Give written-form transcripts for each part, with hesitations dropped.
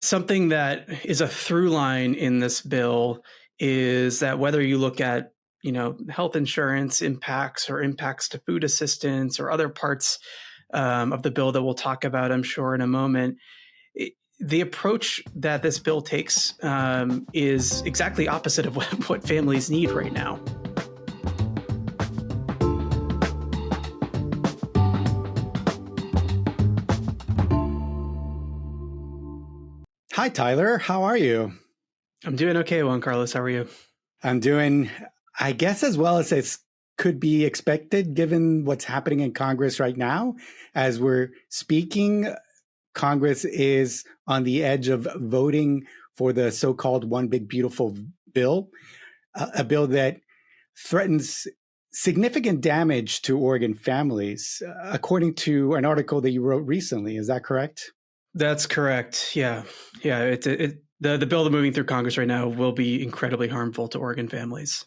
Something that is a through line in this bill is that whether you look at, health insurance impacts or impacts to food assistance or other parts of the bill that we'll talk about, I'm sure, in a moment, the approach that this bill takes is exactly opposite of what families need right now. Hi, Tyler. How are you? I'm doing okay, Juan Carlos. How are you? I'm doing, I guess, as well as it could be expected given what's happening in Congress right now. As we're speaking, Congress is on the edge of voting for the so-called One Big Beautiful Bill, a bill that threatens significant damage to Oregon families, according to an article that you wrote recently. Is that correct? That's correct. Yeah. The bill that's moving through Congress right now will be incredibly harmful to Oregon families.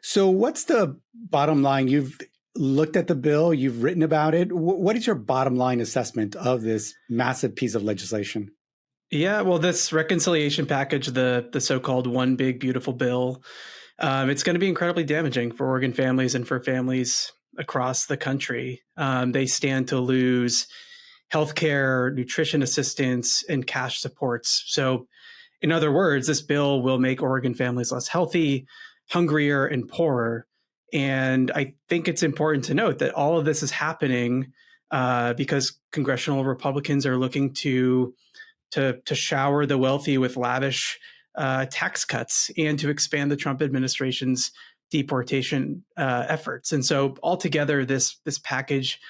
So what's the bottom line? You've looked at the bill, you've written about it. What is your bottom line assessment of this massive piece of legislation? Yeah, well, this reconciliation package, the so-called One Big Beautiful Bill, it's going to be incredibly damaging for Oregon families and for families across the country. They stand to lose healthcare, nutrition assistance, and cash supports. So, in other words, this bill will make Oregon families less healthy, hungrier, and poorer. And I think it's important to note that all of this is happening because congressional Republicans are looking to shower the wealthy with lavish tax cuts and to expand the Trump administration's deportation efforts. And so altogether, this package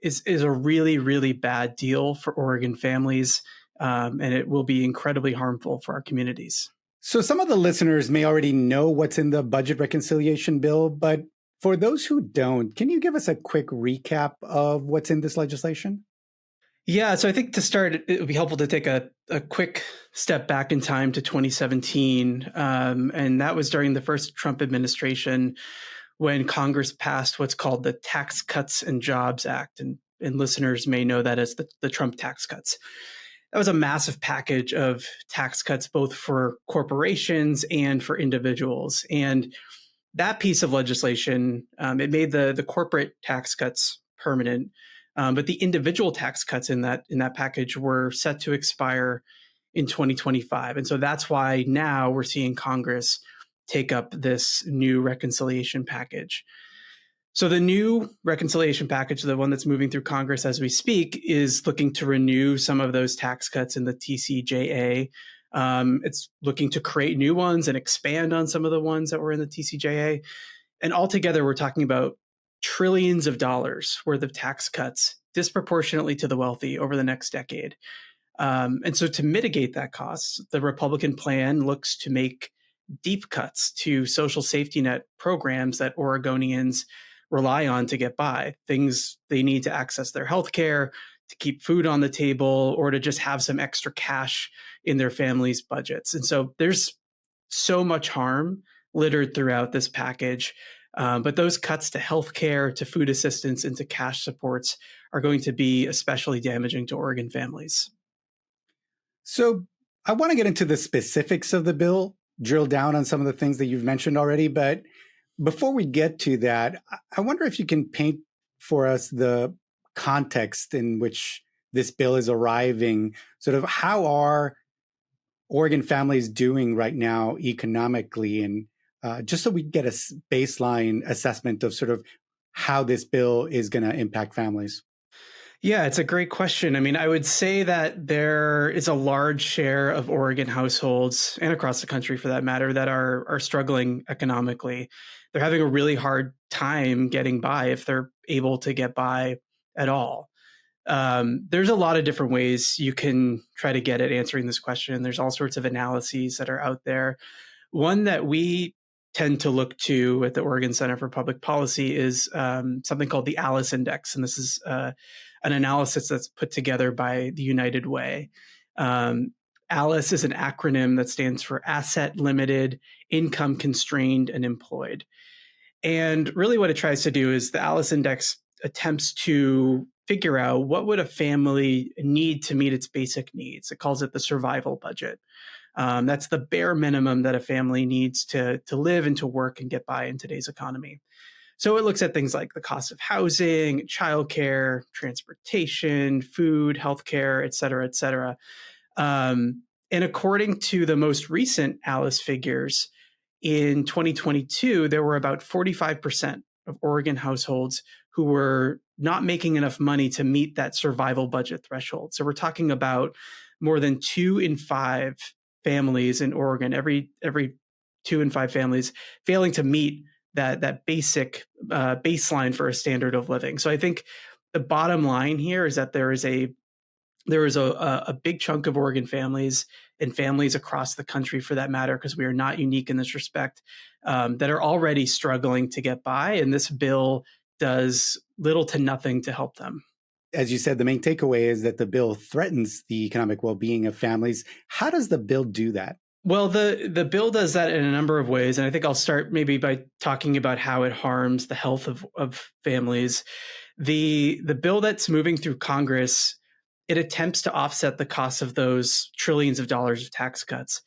is a really, really bad deal for Oregon families, and it will be incredibly harmful for our communities. So some of the listeners may already know what's in the budget reconciliation bill, but for those who don't, can you give us a quick recap of what's in this legislation? Yeah, so I think to start, it would be helpful to take a quick step back in time to 2017. And that was during the first Trump administration when Congress passed what's called the Tax Cuts and Jobs Act. And listeners may know that as the Trump tax cuts. That was a massive package of tax cuts, both for corporations and for individuals. And that piece of legislation, it made the corporate tax cuts permanent. But the individual tax cuts in that package were set to expire in 2025. And so that's why now we're seeing Congress take up this new reconciliation package. So the new reconciliation package, the one that's moving through Congress as we speak, is looking to renew some of those tax cuts in the TCJA. It's looking to create new ones and expand on some of the ones that were in the TCJA. And altogether, we're talking about trillions of dollars worth of tax cuts disproportionately to the wealthy over the next decade. And so to mitigate that cost, the Republican plan looks to make deep cuts to social safety net programs that Oregonians rely on to get by, things they need to access their health care, to keep food on the table, or to just have some extra cash in their families' budgets. And so there's so much harm littered throughout this package. But those cuts to healthcare, to food assistance, and to cash supports are going to be especially damaging to Oregon families. So I want to get into the specifics of the bill, drill down on some of the things that you've mentioned already. But before we get to that, I wonder if you can paint for us the context in which this bill is arriving. Sort of how are Oregon families doing right now economically? And just so we get a baseline assessment of sort of how this bill is going to impact families. Yeah, it's a great question. I mean, I would say that there is a large share of Oregon households, and across the country for that matter, that are struggling economically. They're having a really hard time getting by, if they're able to get by at all. There's a lot of different ways you can try to get at answering this question. There's all sorts of analyses that are out there. One that we tend to look to at the Oregon Center for Public Policy is something called the Alice Index. And this is an analysis that's put together by the United Way. ALICE is an acronym that stands for Asset Limited, Income Constrained, and Employed. And really what it tries to do is the ALICE Index attempts to figure out what would a family need to meet its basic needs. It calls it the survival budget. That's the bare minimum that a family needs to live and to work and get by in today's economy. So it looks at things like the cost of housing, childcare, transportation, food, healthcare, et cetera, et cetera. And according to the most recent Alice figures, in 2022, there were about 45% of Oregon households who were not making enough money to meet that survival budget threshold. So we're talking about more than 2 in 5 families in Oregon, every 2 in 5 families failing to meet that basic baseline for a standard of living. So I think the bottom line here is that there is a big chunk of Oregon families and families across the country, for that matter, because we are not unique in this respect, that are already struggling to get by. And this bill does little to nothing to help them. As you said, the main takeaway is that the bill threatens the economic well-being of families. How does the bill do that? Well, the bill does that in a number of ways. And I think I'll start maybe by talking about how it harms the health of families. The bill that's moving through Congress, it attempts to offset the costs of those trillions of dollars of tax cuts.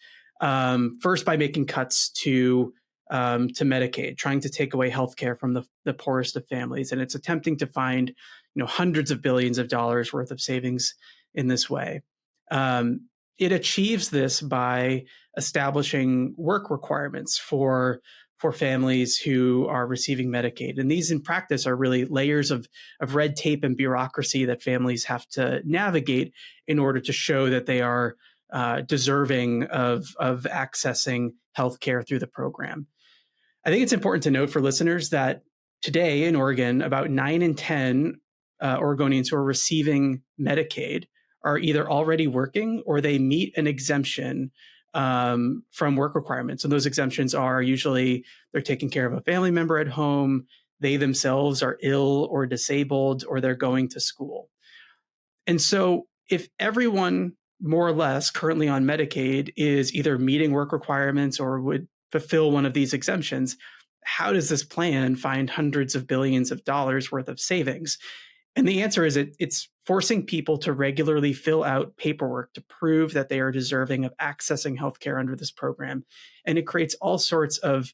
First, by making cuts to Medicaid, trying to take away health care from the poorest of families. And it's attempting to find hundreds of billions of dollars worth of savings in this way. It achieves this by establishing work requirements for families who are receiving Medicaid. And these in practice are really layers of red tape and bureaucracy that families have to navigate in order to show that they are deserving of accessing healthcare through the program. I think it's important to note for listeners that today in Oregon, about 9 in 10 Oregonians who are receiving Medicaid are either already working or they meet an exemption from work requirements. And those exemptions are usually they're taking care of a family member at home, they themselves are ill or disabled, or they're going to school. And so if everyone more or less currently on Medicaid is either meeting work requirements or would fulfill one of these exemptions, how does this plan find hundreds of billions of dollars worth of savings? And the answer is it's forcing people to regularly fill out paperwork to prove that they are deserving of accessing healthcare under this program. And it creates all sorts of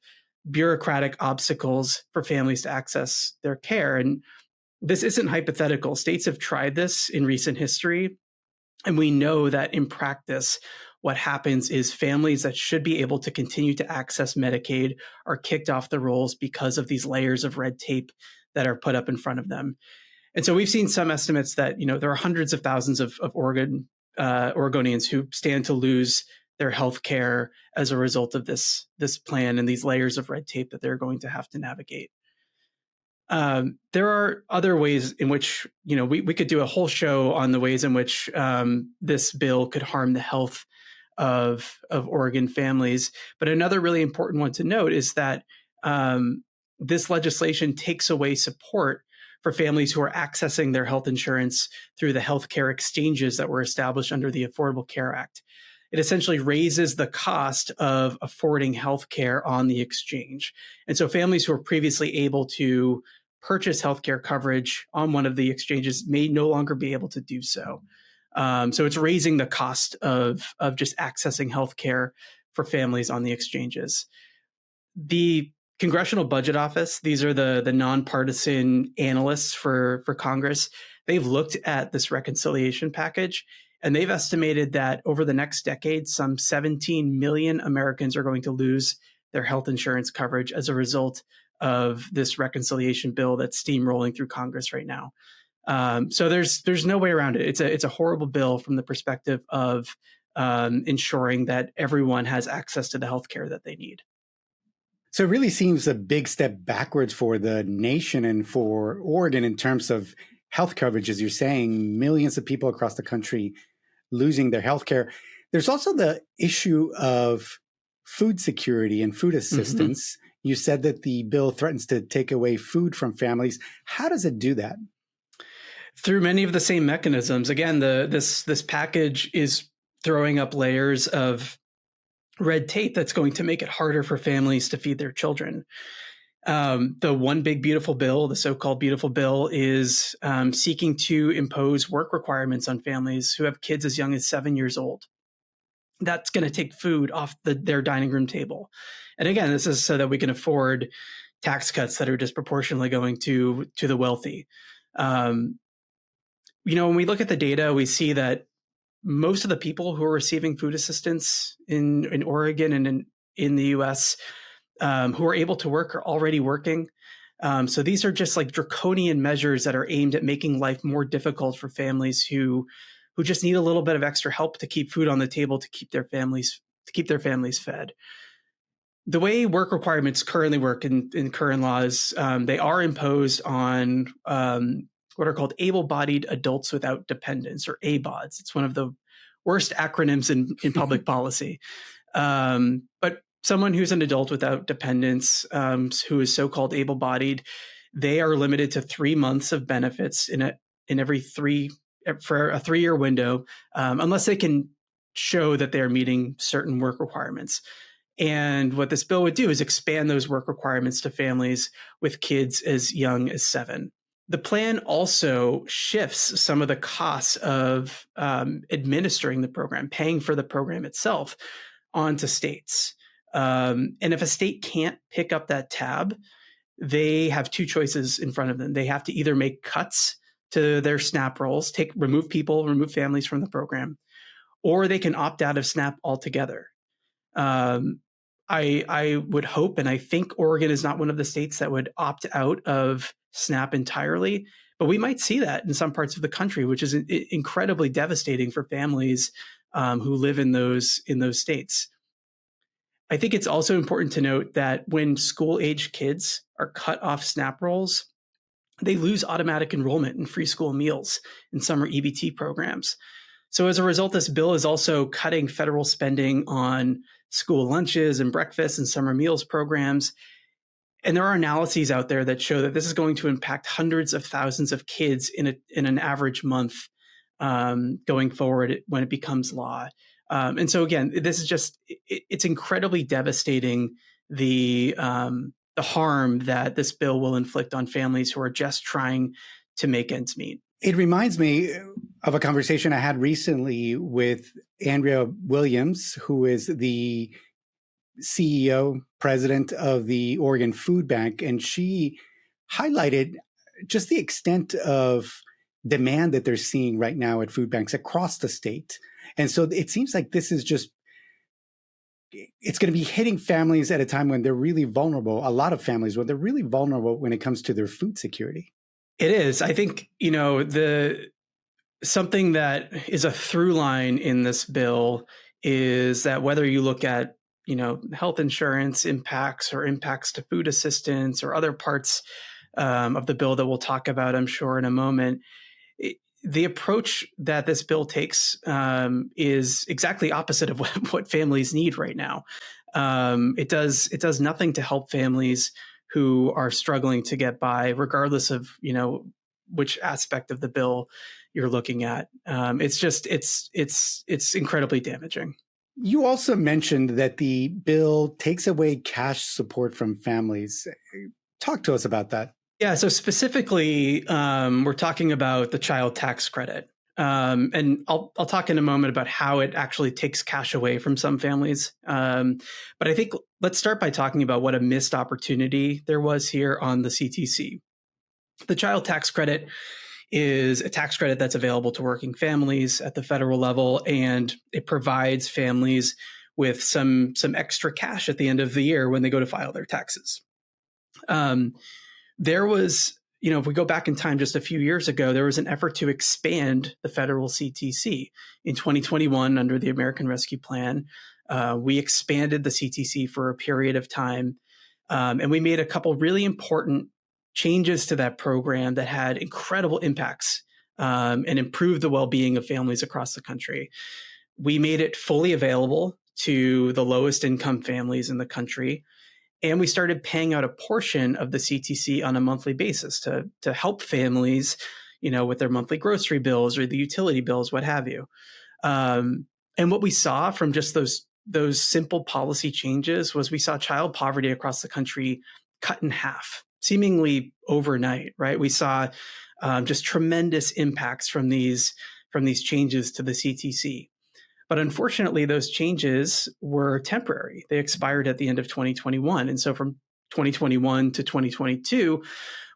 bureaucratic obstacles for families to access their care. And this isn't hypothetical. States have tried this in recent history. And we know that in practice, what happens is families that should be able to continue to access Medicaid are kicked off the rolls because of these layers of red tape that are put up in front of them. And so we've seen some estimates that there are hundreds of thousands of Oregonians who stand to lose their health care as a result of this plan and these layers of red tape that they're going to have to navigate. There are other ways in which we could do a whole show on the ways in which this bill could harm the health of Oregon families. But another really important one to note is that this legislation takes away support for families who are accessing their health insurance through the healthcare exchanges that were established under the Affordable Care Act. It essentially raises the cost of affording healthcare on the exchange. And so families who were previously able to purchase healthcare coverage on one of the exchanges may no longer be able to do so. So it's raising the cost of just accessing healthcare for families on the exchanges. The Congressional Budget Office, these are the nonpartisan analysts for Congress. They've looked at this reconciliation package, and they've estimated that over the next decade, some 17 million Americans are going to lose their health insurance coverage as a result of this reconciliation bill that's steamrolling through Congress right now. So there's no way around it. It's a horrible bill from the perspective of ensuring that everyone has access to the health care that they need. So it really seems a big step backwards for the nation and for Oregon in terms of health coverage, as you're saying, millions of people across the country losing their health care. There's also the issue of food security and food assistance. Mm-hmm. You said that the bill threatens to take away food from families. How does it do that? Through many of the same mechanisms. Again, this package is throwing up layers of red tape that's going to make it harder for families to feed their children. The One Big Beautiful Bill, the so-called beautiful bill, is seeking to impose work requirements on families who have kids as young as 7 years old. That's going to take food off their dining room table. And again, this is so that we can afford tax cuts that are disproportionately going to the wealthy. When we look at the data, we see that most of the people who are receiving food assistance in Oregon and in the U.S. Who are able to work are already working. So these are just like draconian measures that are aimed at making life more difficult for families who just need a little bit of extra help to keep food on the table, to keep their families fed. The way work requirements currently work in current laws, they are imposed on what are called able-bodied adults without dependents, or ABODs. It's one of the worst acronyms in public policy. But someone who's an adult without dependents, who is so-called able-bodied, they are limited to 3 months of benefits for a 3-year window, unless they can show that they're meeting certain work requirements. And what this bill would do is expand those work requirements to families with kids as young as 7. The plan also shifts some of the costs of administering the program, paying for the program itself, onto states. And if a state can't pick up that tab, they have 2 choices in front of them. They have to either make cuts to their SNAP rolls, remove families from the program, or they can opt out of SNAP altogether. I would hope, and I think Oregon is not one of the states that would opt out of SNAP entirely, but we might see that in some parts of the country, which is incredibly devastating for families who live in those states. I think it's also important to note that when school-age kids are cut off SNAP rolls, they lose automatic enrollment in free school meals and summer EBT programs. So as a result, this bill is also cutting federal spending on school lunches and breakfast and summer meals programs. And there are analyses out there that show that this is going to impact hundreds of thousands of kids in an average month going forward when it becomes law. And so again, this is it's incredibly devastating, the harm that this bill will inflict on families who are just trying to make ends meet. It reminds me of a conversation I had recently with Andrea Williams, who is the CEO, president of the Oregon Food Bank, and she highlighted just the extent of demand that they're seeing right now at food banks across the state. And so it seems like this is it's going to be hitting families at a time when they're really vulnerable, a lot of families, when they're really vulnerable when it comes to their food security. It is. I think, something that is a through line in this bill is that whether you look at, health insurance impacts or impacts to food assistance or other parts of the bill that we'll talk about, I'm sure, in a moment, the approach that this bill takes is exactly opposite of what families need right now. It does nothing to help families who are struggling to get by, regardless of which aspect of the bill you're looking at. It's incredibly damaging. You also mentioned that the bill takes away cash support from families. Talk to us about that. Yeah, so specifically, we're talking about the child tax credit. And I'll talk in a moment about how it actually takes cash away from some families. But I think let's start by talking about what a missed opportunity there was here on the CTC. The child tax credit is a tax credit that's available to working families at the federal level, and it provides families with some extra cash at the end of the year when they go to file their taxes. There was, if we go back in time just a few years ago, there was an effort to expand the federal CTC. In 2021, under the American Rescue Plan, we expanded the CTC for a period of time, and we made a couple really important changes to that program that had incredible impacts and improved the well-being of families across the country. We made it fully available to the lowest income families in the country. And we started paying out a portion of the CTC on a monthly basis to help families, with their monthly grocery bills or the utility bills, what have you. And what we saw from just those simple policy changes was we saw child poverty across the country cut in half, seemingly overnight, right? We saw just tremendous impacts from these changes to the CTC. But unfortunately, those changes were temporary. They expired at the end of 2021. And so from 2021 to 2022,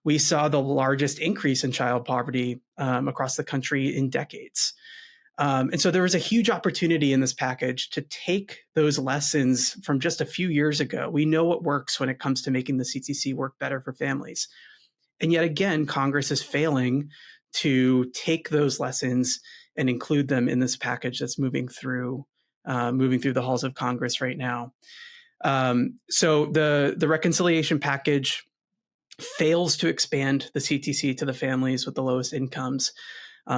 we saw the largest increase in child poverty across the country in decades. And so there was a huge opportunity in this package to take those lessons from just a few years ago. We know what works when it comes to making the CTC work better for families. And yet again, Congress is failing to take those lessons and include them in this package that's moving through the halls of Congress right now. So the reconciliation package fails to expand the CTC to the families with the lowest incomes.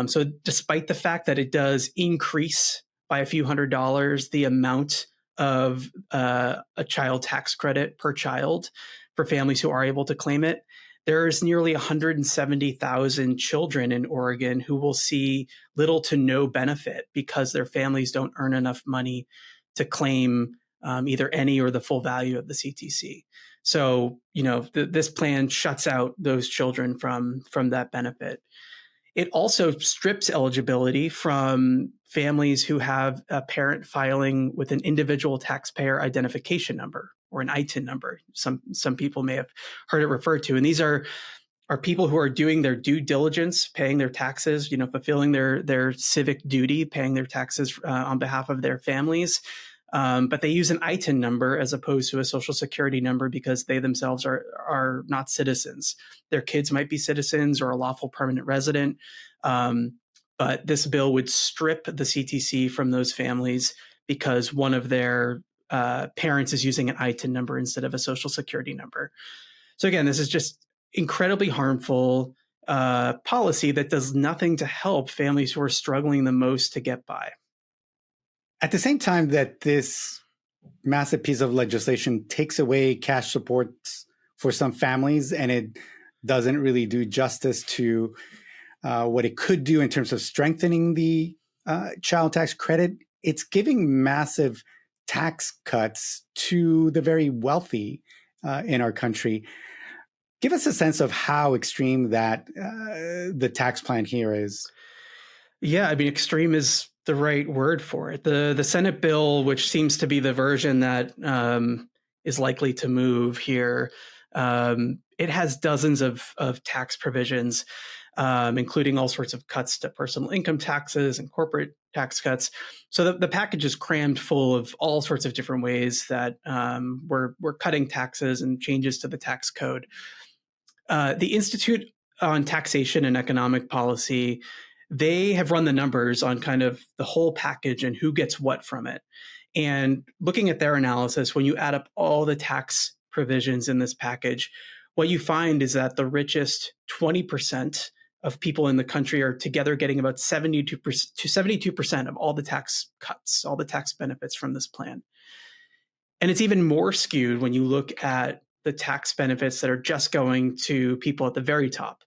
So despite the fact that it does increase by a few $100s the amount of a child tax credit per child for families who are able to claim it, there's nearly 170,000 children in Oregon who will see little to no benefit because their families don't earn enough money to claim either any or the full value of the CTC. So, this plan shuts out those children from that benefit. It also strips eligibility from families who have a parent filing with an individual taxpayer identification number, or an ITIN number. Some people may have heard it referred to. And these are people who are doing their due diligence, paying their taxes, fulfilling their civic duty, paying their taxes on behalf of their families. But they use an ITIN number as opposed to a social security number because they themselves are not citizens. Their kids might be citizens or a lawful permanent resident. But this bill would strip the CTC from those families because one of their parents is using an ITIN number instead of a social security number. So again, this is just incredibly harmful policy that does nothing to help families who are struggling the most to get by. At the same time that this massive piece of legislation takes away cash supports for some families, and it doesn't really do justice to what it could do in terms of strengthening the child tax credit, it's giving massive tax cuts to the very wealthy in our country. Give us a sense of how extreme that the tax plan here is. Yeah, I mean, extreme is the right word for it. The Senate bill, which seems to be the version that is likely to move here, it has dozens of tax provisions, including all sorts of cuts to personal income taxes and corporate tax cuts. So the package is crammed full of all sorts of different ways that we're cutting taxes and changes to the tax code. The Institute on Taxation and Economic Policy, they have run the numbers on kind of the whole package and who gets what from it. And looking at their analysis, when you add up all the tax provisions in this package, what you find is that the richest 20% of people in the country are together getting about 72% to 72% of all the tax cuts, all the tax benefits from this plan. And it's even more skewed when you look at the tax benefits that are just going to people at the very top.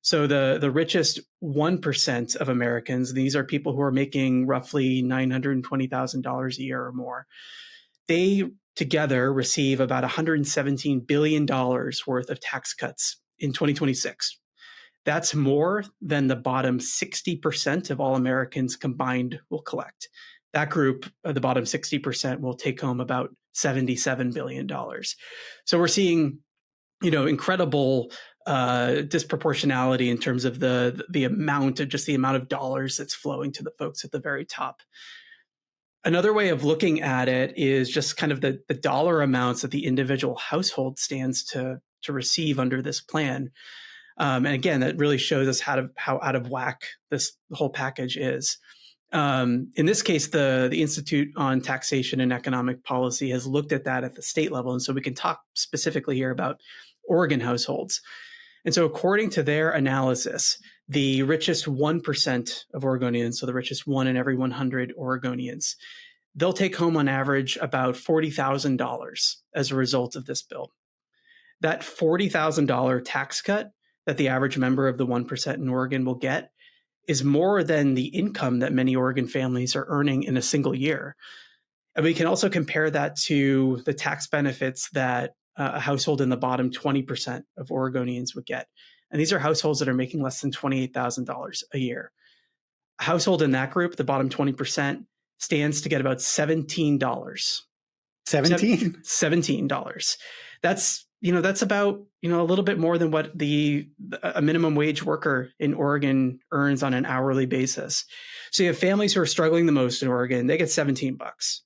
So the richest 1% of Americans, these are people who are making roughly $920,000 a year or more. They together receive about $117 billion worth of tax cuts in 2026. That's more than the bottom 60% of all Americans combined will collect. That group, the bottom 60%, will take home about $77 billion. So we're seeing, incredible disproportionality in terms of the amount of dollars that's flowing to the folks at the very top. Another way of looking at it is just kind of the dollar amounts that the individual household stands to receive under this plan. And again, that really shows us how out of whack this whole package is. In this case, the Institute on Taxation and Economic Policy has looked at that at the state level. And so we can talk specifically here about Oregon households. And so according to their analysis, the richest 1% of Oregonians, so the richest 1 in every 100 Oregonians, they'll take home on average about $40,000 as a result of this bill. That $40,000 tax cut that the average member of the 1% in Oregon will get is more than the income that many Oregon families are earning in a single year. And we can also compare that to the tax benefits that a household in the bottom 20% of Oregonians would get. And these are households that are making less than $28,000 a year. A household in that group, the bottom 20%, stands to get about $17. 17? $17. That's about, a little bit more than what a minimum wage worker in Oregon earns on an hourly basis. So you have families who are struggling the most in Oregon, they get $17.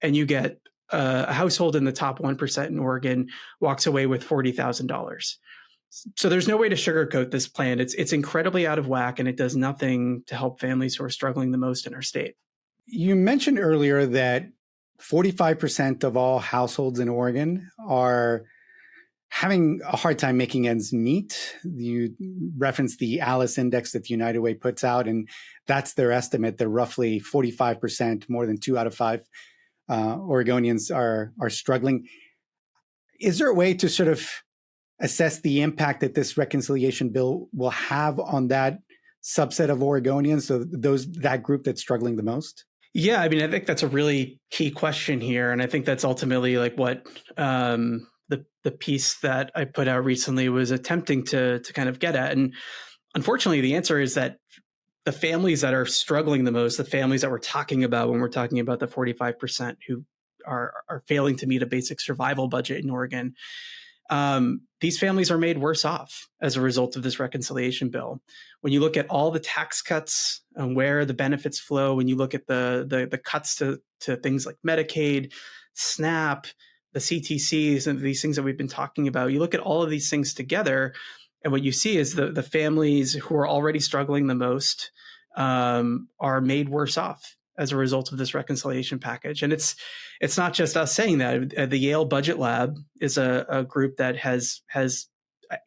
And you get a household in the top 1% in Oregon walks away with $40,000. So there's no way to sugarcoat this plan. It's incredibly out of whack, and it does nothing to help families who are struggling the most in our state. You mentioned earlier that 45% of all households in Oregon are having a hard time making ends meet. You referenced the Alice index that the United Way puts out, and that's their estimate that roughly 45%, more than 2 out of 5 Oregonians are struggling. Is there a way to sort of assess the impact that this reconciliation bill will have on that subset of Oregonians, so that group that's struggling the most? Yeah, I think that's a really key question here, and I think that's ultimately like what the piece that I put out recently was attempting to kind of get at. And unfortunately, the answer is that the families that are struggling the most, the families that we're talking about when we're talking about the 45% who are failing to meet a basic survival budget in Oregon, these families are made worse off as a result of this reconciliation bill. When you look at all the tax cuts and where the benefits flow, when you look at the cuts to things like Medicaid, SNAP, the CTCs, and these things that we've been talking about, you look at all of these things together, and what you see is the families who are already struggling the most are made worse off as a result of this reconciliation package. And it's not just us saying that. The Yale Budget Lab is a group that has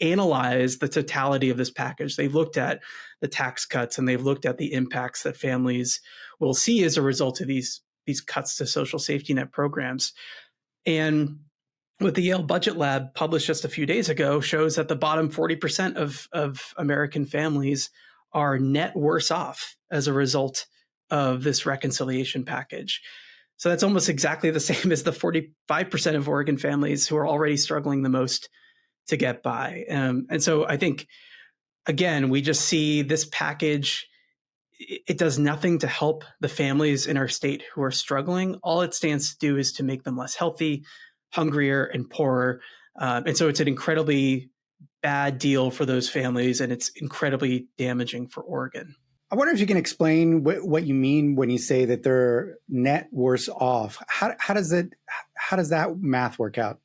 analyzed the totality of this package. They've looked at the tax cuts, and they've looked at the impacts that families will see as a result of these cuts to social safety net programs. And what the Yale Budget Lab published just a few days ago shows that the bottom 40% of American families are net worse off as a result of this reconciliation package. So that's almost exactly the same as the 45% of Oregon families who are already struggling the most to get by. And so I think, again, we just see this package. It does nothing to help the families in our state who are struggling. All it stands to do is to make them less healthy, hungrier, and poorer. And so it's an incredibly bad deal for those families, and it's incredibly damaging for Oregon. I wonder if you can explain what you mean when you say that they're net worse off. How does that math work out?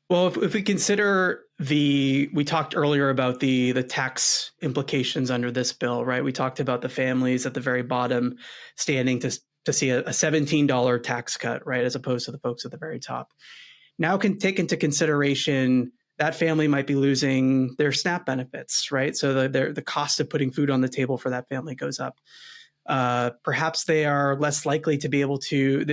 Well, if we consider we talked earlier about the tax implications under this bill, right? We talked about the families at the very bottom standing to see a $17 tax cut, right? As opposed to the folks at the very top. Now can take into consideration that family might be losing their SNAP benefits, right? So the cost of putting food on the table for that family goes up. Perhaps they are less likely to be able to,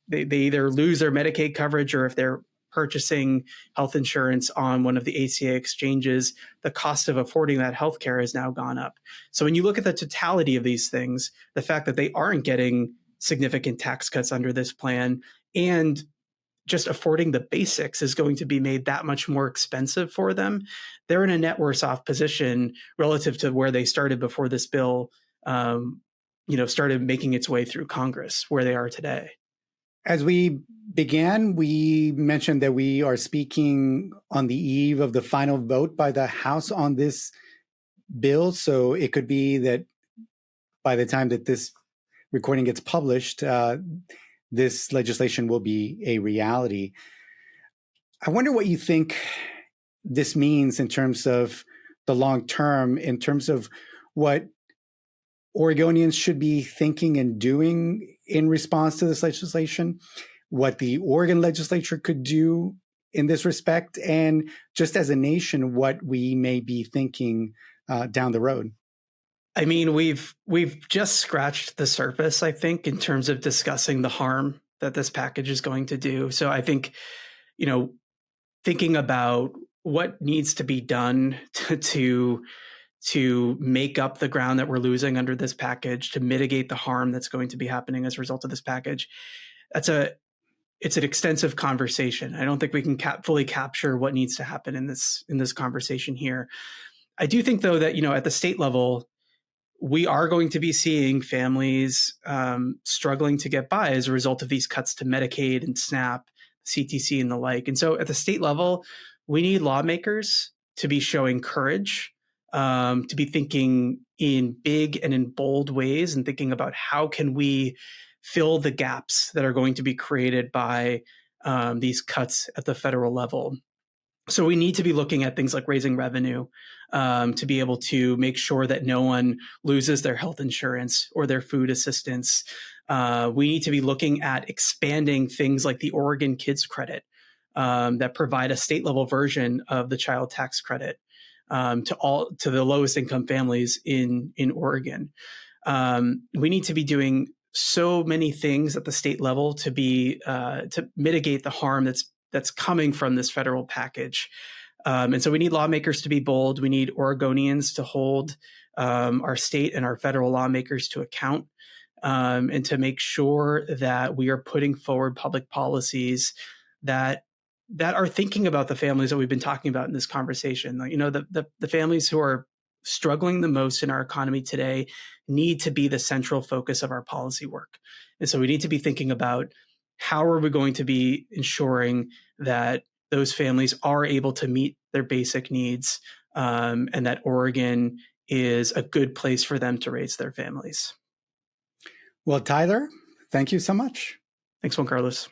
they either lose their Medicaid coverage, or if they're purchasing health insurance on one of the ACA exchanges, the cost of affording that health care has now gone up. So when you look at the totality of these things, the fact that they aren't getting significant tax cuts under this plan, and just affording the basics is going to be made that much more expensive for them, they're in a net worse off position relative to where they started before this bill started making its way through Congress, where they are today. As we began, we mentioned that we are speaking on the eve of the final vote by the House on this bill. So it could be that by the time that this recording gets published, this legislation will be a reality. I wonder what you think this means in terms of the long term, in terms of what Oregonians should be thinking and doing in response to this legislation, what the Oregon legislature could do in this respect, and just as a nation, what we may be thinking down the road. I mean, we've just scratched the surface, I think, in terms of discussing the harm that this package is going to do. So I think, thinking about what needs to be done to make up the ground that we're losing under this package, to mitigate the harm that's going to be happening as a result of this package, that's it's an extensive conversation. I don't think we can fully capture what needs to happen in this conversation here. I do think, though, that at the state level, we are going to be seeing families struggling to get by as a result of these cuts to Medicaid and SNAP, CTC, and the like. And so, at the state level, we need lawmakers to be showing courage, to be thinking in big and in bold ways, and thinking about how can we fill the gaps that are going to be created by these cuts at the federal level. So we need to be looking at things like raising revenue to be able to make sure that no one loses their health insurance or their food assistance. We need to be looking at expanding things like the Oregon Kids Credit that provide a state level version of the child tax credit to the lowest income families in Oregon. We need to be doing so many things at the state level to mitigate the harm that's coming from this federal package. And so we need lawmakers to be bold. We need Oregonians to hold our state and our federal lawmakers to account, and to make sure that we are putting forward public policies that are thinking about the families that we've been talking about in this conversation. The families who are struggling the most in our economy today need to be the central focus of our policy work. And so we need to be thinking about how are we going to be ensuring that those families are able to meet their basic needs, and that Oregon is a good place for them to raise their families. Well, Tyler, thank you so much. Thanks, Juan Carlos.